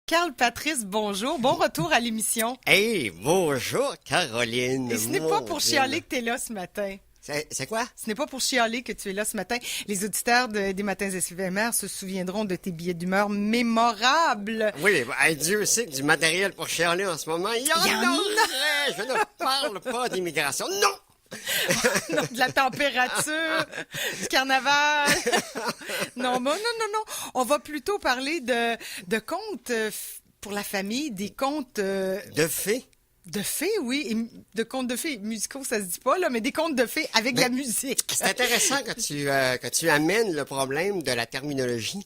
Carl Patrice, bonjour. Bon retour à l'émission. Hey, bonjour Caroline. Et ce n'est pas pour chialer que tu es là ce matin. C'est quoi? Ce n'est pas pour chialer que tu es là ce matin. Les auditeurs des Matins éphémères se souviendront de tes billets d'humeur mémorables. Oui, Dieu sait que du matériel pour chialer en ce moment, il y en aurait. Je ne parle pas d'immigration. Non! Non, de la température, du carnaval. Non. On va plutôt parler de contes pour la famille, des contes... De fées? De fées, oui. Et de contes de fées musicaux, ça se dit pas, là, mais des contes de fées avec de la musique. C'est intéressant que tu amènes le problème de la terminologie.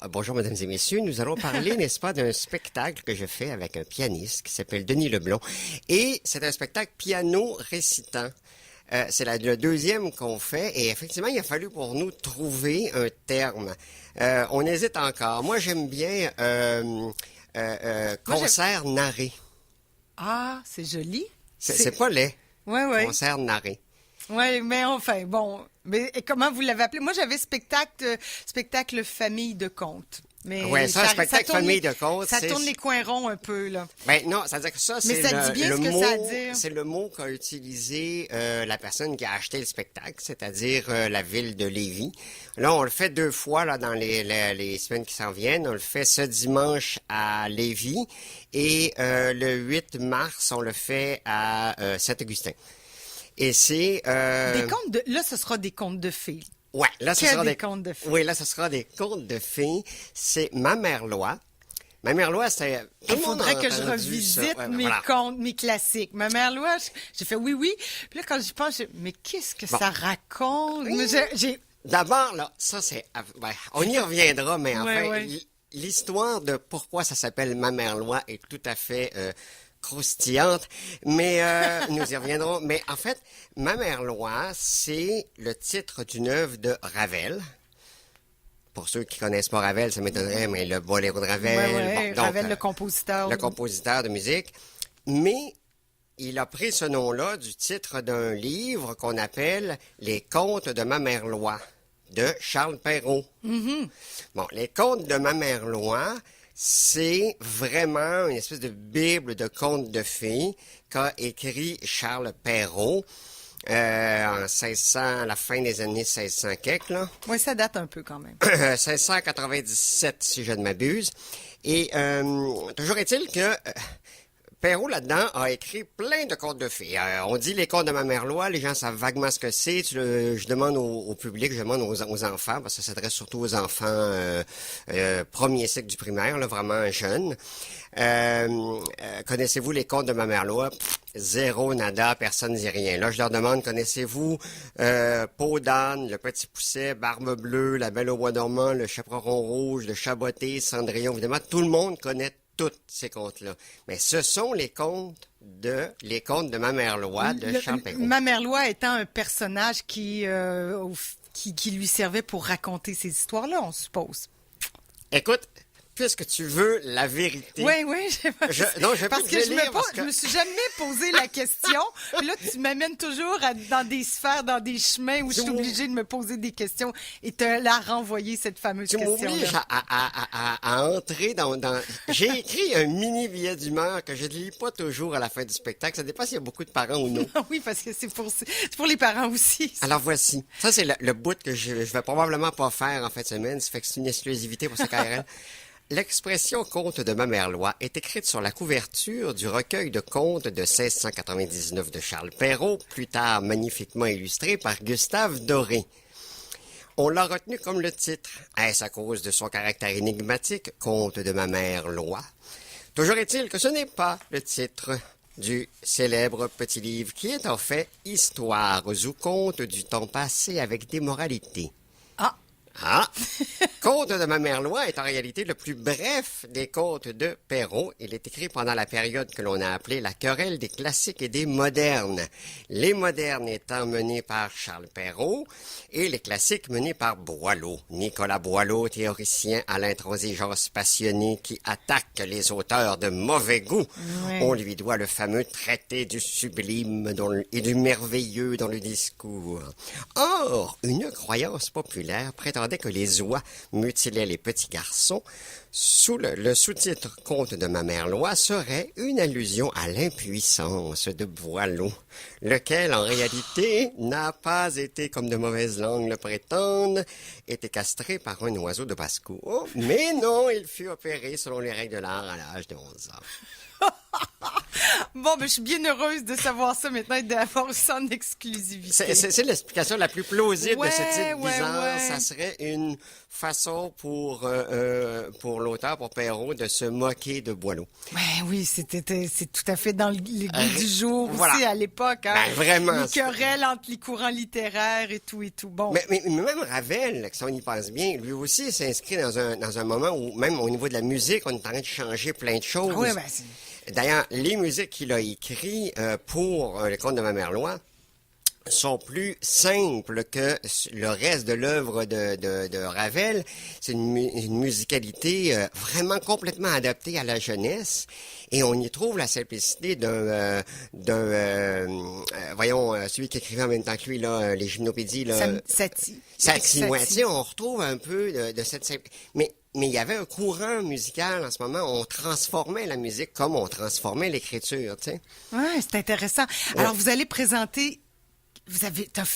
Bonjour, mesdames et messieurs. Nous allons parler, n'est-ce pas, d'un spectacle que je fais avec un pianiste qui s'appelle Denis Leblond. Et c'est un spectacle piano-récitant. C'est le deuxième qu'on fait. Et effectivement, il a fallu pour nous trouver un terme. On hésite encore. Moi, j'aime bien concert narré. Ah, c'est joli. C'est pas laid. Ouais. Concert narré. Oui, mais enfin, bon. Mais comment vous l'avez appelé? Moi, j'avais spectacle famille de contes. Oui, ça, spectacle famille de contes. Ça tourne les coins ronds un peu, là. Ben non, ça veut dire que ça, c'est le mot. C'est le mot qu'a utilisé la personne qui a acheté le spectacle, c'est-à-dire la ville de Lévis. Là, on le fait 2 fois là dans les semaines qui s'en viennent. On le fait ce dimanche à Lévis et le 8 mars, on le fait à Saint-Augustin. Et c'est... Des contes de... Là, ce sera des contes de fées. Ouais, là, ce sera des contes de fées. Oui, là, ce sera des contes de fées. C'est Ma Mère Loi. Ma Mère Loi, c'est... Il faudrait que je revisite contes, mes classiques. Ma Mère Loi, j'ai fait oui. Puis là, quand j'y pense, mais qu'est-ce que ça raconte? D'abord, là, ça, c'est... on y reviendra, mais enfin, l'histoire de pourquoi ça s'appelle Ma Mère Loi est tout à fait... croustillante, mais nous y reviendrons. Mais en fait, Ma Mère Loi, c'est le titre d'une œuvre de Ravel. Pour ceux qui connaissent pas Ravel, ça m'étonnerait, mais le Boléro de Ravel. Donc, Ravel, le compositeur. Le compositeur de musique. Mais il a pris ce nom-là du titre d'un livre qu'on appelle Les Contes de Ma Mère Loi, de Charles Perrault. Mm-hmm. Bon, Les Contes de Ma Mère Loi, c'est vraiment une espèce de bible de contes de fées qu'a écrit Charles Perrault en 1600, à la fin des années 1600 quelques, là. Oui, ça date un peu quand même. 1697, si je ne m'abuse. Et toujours est-il que Perrault, là-dedans, a écrit plein de contes de fées. On dit les contes de Ma Mère Loi, les gens savent vaguement ce que c'est. Je demande au public, je demande aux enfants, parce que ça s'adresse surtout aux enfants premier cycle du primaire, là, vraiment jeunes. Connaissez-vous les contes de Ma Mère Loi? Zéro, nada, personne dit rien. Là, je leur demande, connaissez-vous Peau d'âne, Le Petit Pousset, Barbe Bleue, La Belle au Bois dormant, Le Chaperon Rouge, Le Chaboté, Cendrillon? Évidemment, tout le monde connaît tous ces contes-là. Mais ce sont les contes de Ma Mère Loi de Charles Perrault. Ma Mère Loi étant un personnage qui lui servait pour raconter ces histoires-là, on suppose. Écoute, puisque tu veux la vérité. Oui. Parce que je me suis jamais posé la question. Puis là, tu m'amènes toujours dans des sphères, dans des chemins où je suis obligée de me poser des questions et te la renvoyer, cette fameuse question. Tu m'obliges à entrer dans... J'ai écrit un mini billet d'humeur que je ne lis pas toujours à la fin du spectacle. Ça dépend s'il y a beaucoup de parents ou non. Oui, parce que c'est pour les parents aussi. Alors voici. Ça, c'est le bout que je vais probablement pas faire en fin de semaine. Ça fait que c'est une exclusivité pour ce KRL. L'expression conte de Ma Mère Loi est écrite sur la couverture du recueil de contes de 1699 de Charles Perrault, plus tard magnifiquement illustré par Gustave Doré. On l'a retenu comme le titre. Est-ce à cause de son caractère énigmatique, Conte de Ma Mère Loi? Toujours est-il que ce n'est pas le titre du célèbre petit livre qui est en fait Histoires ou contes du temps passé avec des moralités. Conte de Ma Mère Loi est en réalité le plus bref des contes de Perrault. Il est écrit pendant la période que l'on a appelée la querelle des classiques et des modernes. Les modernes étant menés par Charles Perrault et les classiques menés par Boileau. Nicolas Boileau, théoricien à l'intransigeance passionnée qui attaque les auteurs de mauvais goût. Oui. On lui doit le fameux traité du sublime et du merveilleux dans le discours. Or, une croyance populaire prétend prétendait que les oies mutilaient les petits garçons, sous le sous-titre Conte de ma mère loi serait une allusion à l'impuissance de Boileau, lequel en réalité n'a pas été, comme de mauvaises langues le prétendent, été castré par un oiseau de basse-cour, mais non, il fut opéré selon les règles de l'art à l'âge de 11 ans. Bon, ben, je suis bien heureuse de savoir ça maintenant et d'avoir ça en exclusivité. C'est l'explication la plus plausible de ce titre ouais, bizarre. ouais. Ça serait une façon pour l'auteur, pour Perrault, de se moquer de Boileau. Ouais, oui, c'est tout à fait dans le goût du jour voilà. aussi à l'époque. Hein? Ben, vraiment. Les querelles entre les courants littéraires et tout et tout. Bon. Mais même Ravel, si on y pense bien, lui aussi s'inscrit dans un moment où, même au niveau de la musique, on est en train de changer plein de choses. Ah ouais, ben, D'ailleurs, les musiques qu'il a écrites pour les contes de ma mère loi sont plus simples que le reste de l'œuvre de Ravel. C'est une musicalité vraiment complètement adaptée à la jeunesse. Et on y trouve la simplicité celui qui écrivait en même temps que lui, là, les gymnopédies, là. Satie, ouais. Tu sais, on retrouve un peu de cette simplicité. Mais il y avait un courant musical en ce moment. On transformait la musique comme on transformait l'écriture, tu sais. Ouais, c'est intéressant. Ouais. Alors, vous allez présenter...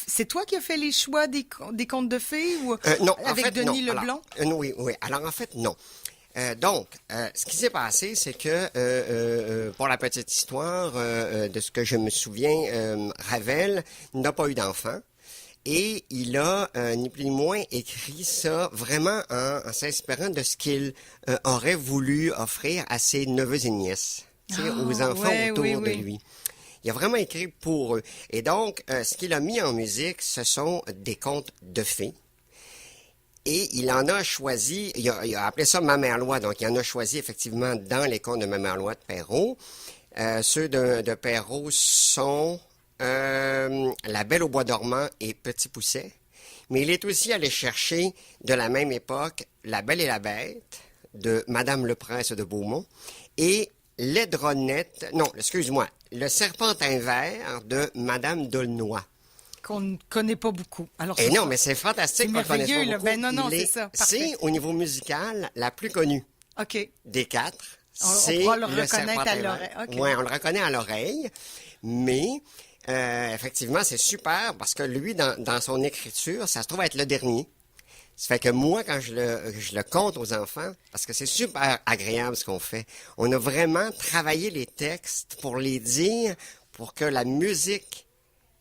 C'est toi qui as fait les choix des contes de fées ou non, avec en fait, Denis non. Leblanc? Alors, oui. Alors, en fait, non. Donc, ce qui s'est passé, c'est que, pour la petite histoire, de ce que je me souviens, Ravel n'a pas eu d'enfant. Et il a, ni plus ni moins, écrit ça vraiment en s'inspirant de ce qu'il aurait voulu offrir à ses neveux et nièces, aux enfants autour de lui. Il a vraiment écrit pour eux. Et donc, ce qu'il a mis en musique, ce sont des contes de fées. Et il en a choisi, il a appelé ça Ma mère loi, donc il en a choisi effectivement dans les contes de Ma mère loi de Perrault. Ceux de Perrault sont... La Belle au bois dormant et Petit Pousset. Mais il est aussi allé chercher, de la même époque, La Belle et la Bête, de Madame le Prince de Beaumont, et L'aidronette, non, excuse-moi, Le Serpentin vert de Madame d'Aulnoy. Qu'on ne connaît pas beaucoup. Alors, Et non, mais c'est fantastique qu'on ne connaisse pas beaucoup. Ben non, c'est ça. C'est, au niveau musical, la plus connue. OK. Des quatre. On pourra le reconnaître à l'oreille. Okay. Oui, on le reconnaît à l'oreille, mais... effectivement, c'est super parce que lui, dans son écriture, ça se trouve être le dernier. Ça fait que moi, quand je le conte aux enfants, parce que c'est super agréable ce qu'on fait, on a vraiment travaillé les textes pour les dire, pour que la musique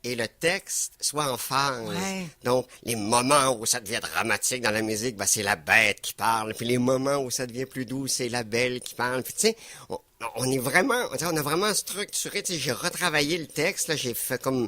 et le texte soient en phase. Ouais. Donc, les moments où ça devient dramatique dans la musique, ben, c'est la bête qui parle. Puis les moments où ça devient plus doux, c'est la belle qui parle. Puis tu sais, on a vraiment structuré. Tu sais, j'ai retravaillé le texte. Là, j'ai fait comme...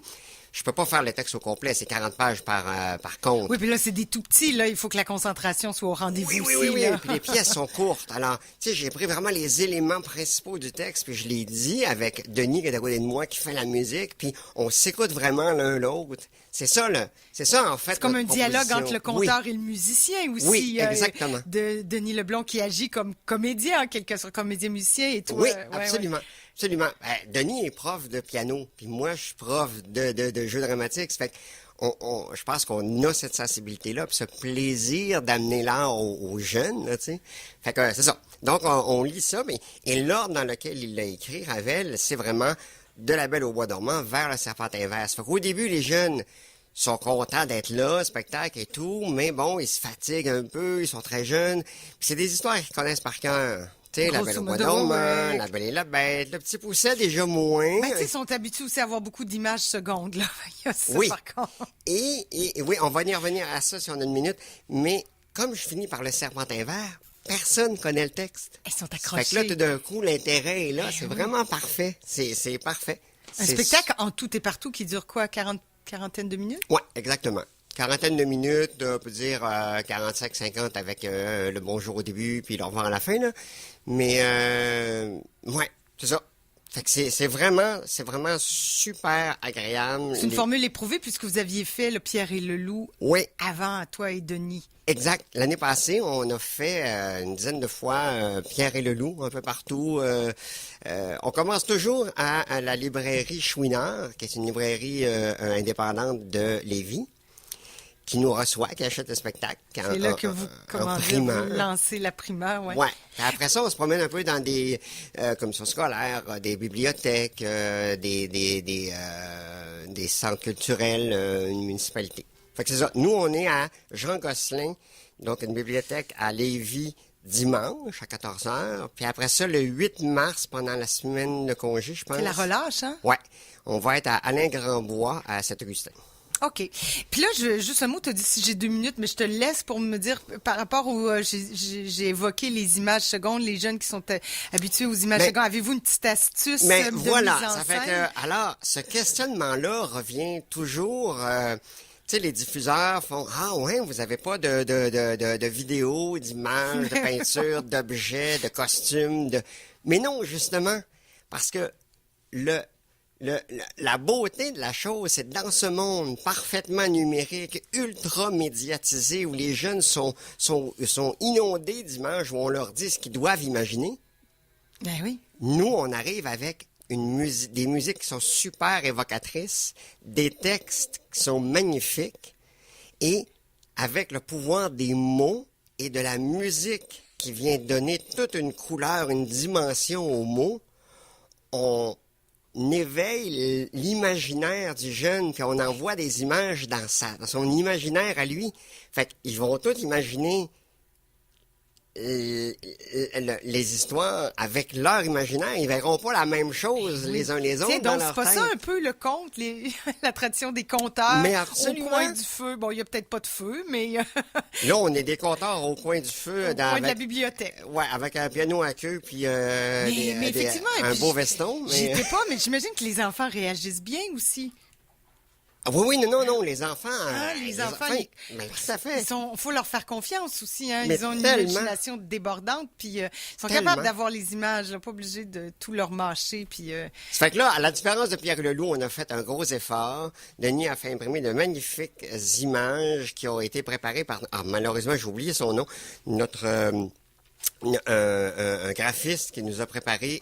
Je peux pas faire le texte au complet, c'est 40 pages par conte. Oui, puis là, c'est des tout petits, là. Il faut que la concentration soit au rendez-vous aussi. Oui. Puis les pièces sont courtes. Alors, tu sais, j'ai pris vraiment les éléments principaux du texte, puis je l'ai dit avec Denis qui est à côté de moi, qui fait la musique, puis on s'écoute vraiment l'un l'autre. C'est ça, en fait. C'est comme un dialogue entre le conteur et le musicien aussi. Oui, exactement. De Denis Leblanc qui agit comme comédien, en quelque sorte, comédien-musicien et tout. Oui, absolument. Absolument. Denis est prof de piano, puis moi, je suis prof de jeu dramatique. Ça fait que je pense qu'on a cette sensibilité-là, puis ce plaisir d'amener l'art aux jeunes, tu sais. Fait que c'est ça. Donc, on lit ça, et l'ordre dans lequel il l'a écrit, Ravel, c'est vraiment de La Belle au bois dormant vers Le Serpentin vert. Ça fait qu'au début, les jeunes sont contents d'être là, spectacle et tout, mais bon, ils se fatiguent un peu, ils sont très jeunes. Puis c'est des histoires qu'ils connaissent par cœur. Tu sais, La Belle au bois dormant, La Belle et la Bête, Le Petit Pousset, déjà moins. Mais tu sais, ils sont habitués aussi à avoir beaucoup d'images secondes, là. Il y a ça, oui. par contre. Et oui, on va y revenir à ça si on a une minute, mais comme je finis par Le Serpentin vert, personne connaît le texte. Ils sont accrochés. Fait que là, tout d'un coup, l'intérêt est là, c'est vraiment parfait. C'est parfait. Un spectacle en tout et partout qui dure quoi, quarantaine de minutes? Oui, exactement. Quarantaine de minutes, on peut dire 45-50 avec le bonjour au début, puis le revoir à la fin, là. Mais, ouais, c'est ça. Fait que c'est vraiment super agréable. C'est une formule éprouvée puisque vous aviez fait le Pierre et le Loup avant toi et Denis. Exact. L'année passée, on a fait une dizaine de fois Pierre et le Loup un peu partout. On commence toujours à la librairie Chouinard, qui est une librairie indépendante de Lévis. qui nous reçoit, qui achète le spectacle. C'est là que vous commencez à lancer la primeur, ouais. Ouais. Après ça, on se promène un peu dans des commissions scolaires, des bibliothèques, des centres culturels, une municipalité. Fait que c'est ça. Nous, on est à Jean Gosselin, donc une bibliothèque à Lévis, dimanche à 14h. Puis après ça, le 8 mars, pendant la semaine de congé, je pense. C'est la relâche, hein? Ouais. On va être à Alain Grandbois, à Saint-Augustin. OK. Puis là, juste un mot, tu as dit si j'ai 2 minutes, mais je te laisse pour me dire, par rapport où j'ai évoqué les images secondes, les jeunes qui sont habitués aux images secondes, avez-vous une petite astuce de voilà, mise en ça scène? fait que, alors, ce questionnement-là revient toujours... tu sais, les diffuseurs font « Ah ouais, vous avez pas de vidéos, d'images, de peintures, d'objets, de costumes, de... » Mais non, justement, parce que la beauté de la chose, c'est dans ce monde parfaitement numérique, ultra médiatisé, où les jeunes sont inondés d'images, où on leur dit ce qu'ils doivent imaginer. Ben oui. Nous, on arrive avec des musiques qui sont super évocatrices, des textes qui sont magnifiques, et avec le pouvoir des mots et de la musique qui vient donner toute une couleur, une dimension aux mots, on éveille l'imaginaire du jeune, puis on envoie des images dans son imaginaire à lui. Fait qu'ils vont tous imaginer les histoires avec leur imaginaire. Ils verront pas la même chose les uns les autres. Tiens, dans donc leur c'est pas tête. ça un peu le conte, la tradition des conteurs Mais au absolument. coin du feu. Bon, il y a peut-être pas de feu, mais Là, on est des conteurs au coin du feu. au coin de la bibliothèque. Ouais, avec un piano à queue, puis Mais effectivement, un beau veston. Mais... J'y étais pas, mais j'imagine que les enfants réagissent bien aussi. Ah, oui, non, les enfants... les enfants, mais tout à fait. Faut leur faire confiance aussi. Hein. Mais ils ont une tellement. imagination débordante, puis ils sont Tellement. capables d'avoir les images, là, pas obligés de tout leur mâcher. Puis, Ça fait que là, à la différence de Pierre Leloup, on a fait un gros effort. Denis a fait imprimer de magnifiques images qui ont été préparées par... Ah, malheureusement, j'ai oublié son nom. Notre... un graphiste qui nous a préparé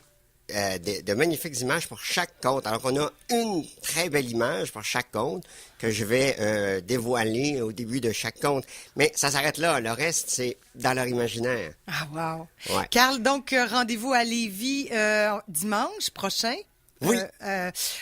de magnifiques images pour chaque conte. Alors qu'on a une très belle image pour chaque conte que je vais dévoiler au début de chaque conte. Mais ça s'arrête là. Le reste, c'est dans leur imaginaire. Ah, wow! Ouais. Carl, donc, rendez-vous à Lévis dimanche prochain. Oui.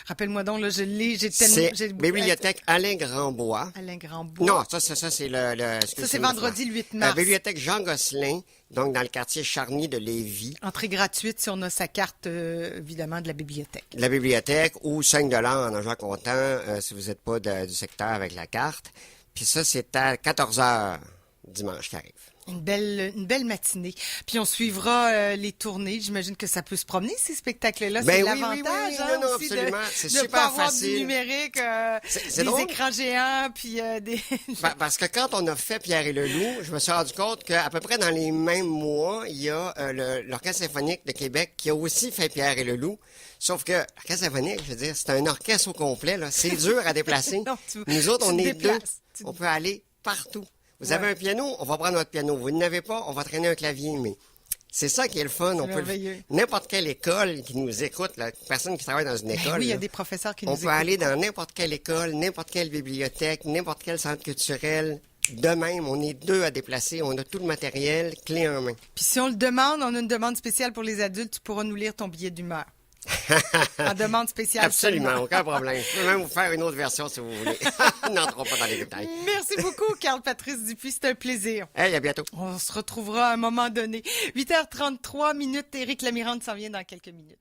Rappelle-moi donc, là, je l'ai, j'ai tellement... C'est Bibliothèque Alain Grandbois. Alain Grandbois. Non, ça c'est le ça, c'est vendredi le 8 mars. Bibliothèque Jean Gosselin, donc dans le quartier Charny de Lévis. Entrée gratuite si on a sa carte, évidemment, de la bibliothèque. La bibliothèque ou 5 $ en argent comptant si vous n'êtes pas du secteur avec la carte. Puis ça, c'est à 14h dimanche qui arrive. Une belle matinée. Puis on suivra les tournées. J'imagine que ça peut se promener, ces spectacles-là. Ben c'est oui, l'avantage, oui, hein, non, aussi absolument. de C'est ne super pas avoir facile. du numérique, C'est des drôle. écrans géants, puis des... Parce que quand on a fait Pierre et Leloup, je me suis rendu compte qu'à peu près dans les mêmes mois, il y a l'Orchestre symphonique de Québec qui a aussi fait Pierre et Leloup. Sauf que l'Orchestre symphonique, je veux dire, c'est un orchestre au complet, là. C'est dur à déplacer. Non, Nous autres, tu on te est déplaces. deux. On peut aller partout. Vous Ouais. avez un piano, on va prendre votre piano. Vous n'avez pas, on va traîner un clavier. Mais c'est ça qui est le fun. On peut merveilleux. n'importe quelle école qui nous écoute, là, personne qui travaille dans une école. oui, il y a là, des professeurs qui nous on peut écoutent. aller dans n'importe quelle école, n'importe quelle bibliothèque, n'importe quel centre culturel. De même, on est deux à déplacer. On a tout le matériel, clé en main. Puis si on le demande, on a une demande spéciale pour les adultes. Tu pourras nous lire ton billet d'humeur. En demande spéciale. Absolument, seulement. aucun problème. Je peux même vous faire une autre version si vous voulez. Nous n'entrons pas dans les détails. Merci beaucoup, Carl-Patrice Dupuis. C'était un plaisir. Hey, à bientôt. On se retrouvera à un moment donné. 8h33 minutes. Éric Lamirande s'en vient dans quelques minutes.